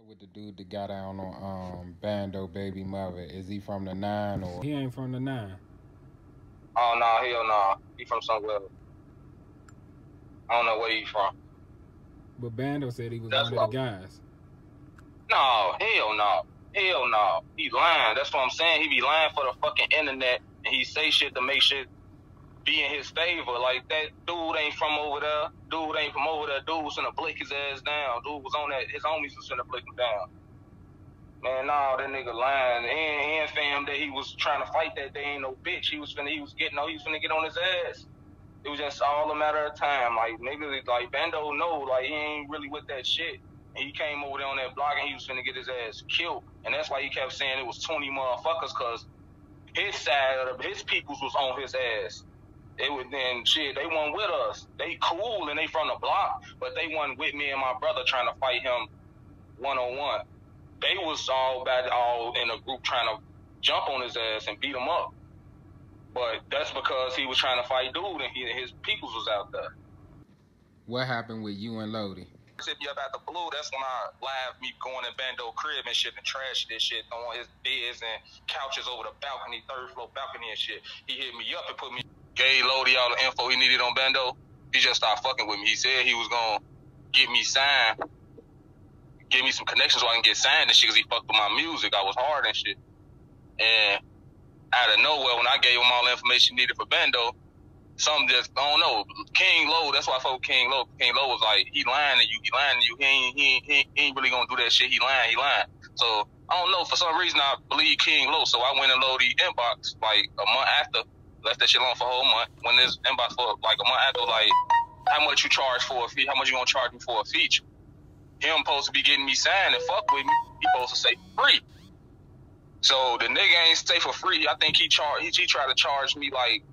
With the dude that got down on Bando Baby Mother, is he from the 9 or he ain't from the 9? Oh no, hell no. He from somewhere. I don't know where he from. But Bando said he was one of the guys. No, hell no. Hell no. He lying. That's what I'm saying. He be lying for the fucking internet, and he say shit to make shit be in his favor. Like, that dude ain't from over there. Dude ain't from over there. Dude was finna blick his ass down. Dude was on that. His homies was finna blick him down. Man, nah, that nigga lying. And fam that he was trying to fight that day ain't no bitch. He was finna get on his ass. It was just all a matter of time. Like, niggas, like, Bando know, like, he ain't really with that shit. And he came over there on that block and he was finna get his ass killed. And that's why he kept saying it was 20 motherfuckers, cause his side of his peoples was on his ass. They wasn't with us. They cool and they from the block, but they wasn't with me and my brother trying to fight him one-on-one. They was all in a group trying to jump on his ass and beat him up. But that's because he was trying to fight dude and his peoples was out there. What happened with you and Lodi? Hit me up at the blue, that's when I live me going in Bando crib and shit and trash this shit on his beds and couches over the balcony, third floor balcony and shit. He hit me up and gave Lodi all the info he needed on Bando. He just started fucking with me. He said he was gonna get me signed, give me some connections so I can get signed and shit, cause he fucked with my music. I was hard and shit. And out of nowhere, when I gave him all the information needed for Bando, something just, I don't know, King Lo, that's why I fuck with King Lo. King Lo was like, he lying to you, he ain't really gonna do that shit, he lying. So, I don't know, for some reason I believe King Lo, so I went and loaded the inbox, like, a month after, left that shit alone for a whole month, when this inbox for, like, a month after, like, how much you charge for a fee, how much you gonna charge me for a feature? Him supposed to be getting me signed and fuck with me, he supposed to say free. So, the nigga ain't say for free, I think he tried to charge me, like,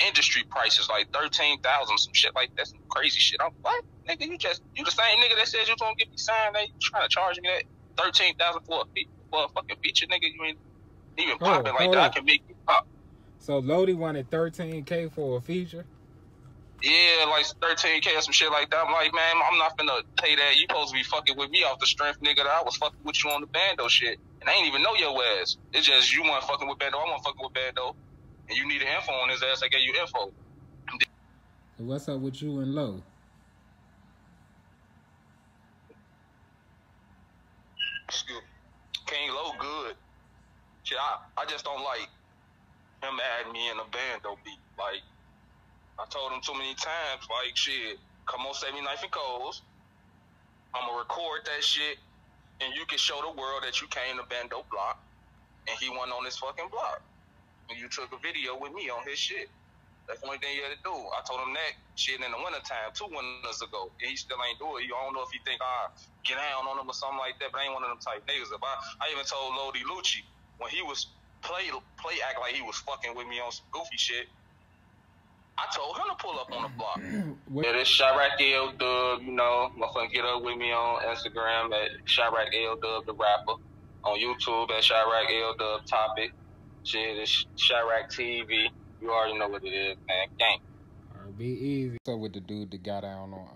industry prices, like 13,000, some shit like that, some crazy shit. I'm what, nigga? You the same nigga that said you was gonna get me signed. They trying to charge me that 13,000 for a fucking feature, nigga? You ain't even popping like that. I can make you pop. So Lodi wanted 13K for a feature. Yeah, like 13K or some shit like that. I'm like, man, I'm not finna pay that. You supposed to be fucking with me off the strength, nigga, that I was fucking with you on the Bando shit, and I ain't even know your ass. It's just you weren't fucking with Bando, I wasn't fucking with Bando. And you needed info on his ass, I gave you info. So what's up with you and Lo? King Lo good. Shit, I just don't like him adding me in a Bando beat. Like, I told him too many times, like, shit, come on, save me knife and coals. I'm gonna record that shit, and you can show the world that you came to Bando block, and he wasn't on this fucking block. And you took a video with me on his shit. That's the only thing you had to do. I told him that shit in the wintertime, 2 winters ago. And he still ain't do it. I don't know if he think I get down on him or something like that, but I ain't one of them type niggas. I even told Lodi Lucci, when he was play act like he was fucking with me on some goofy shit, I told him to pull up on the block. Yeah, this Chirac L Dub, you know, motherfucker get up with me on Instagram at Chirac L Dub the rapper. On YouTube at Chirac L Dub Topic. Shit, it's Chirac TV. You already know what it is, man. Gang. Alright, be easy. So with the dude that got down on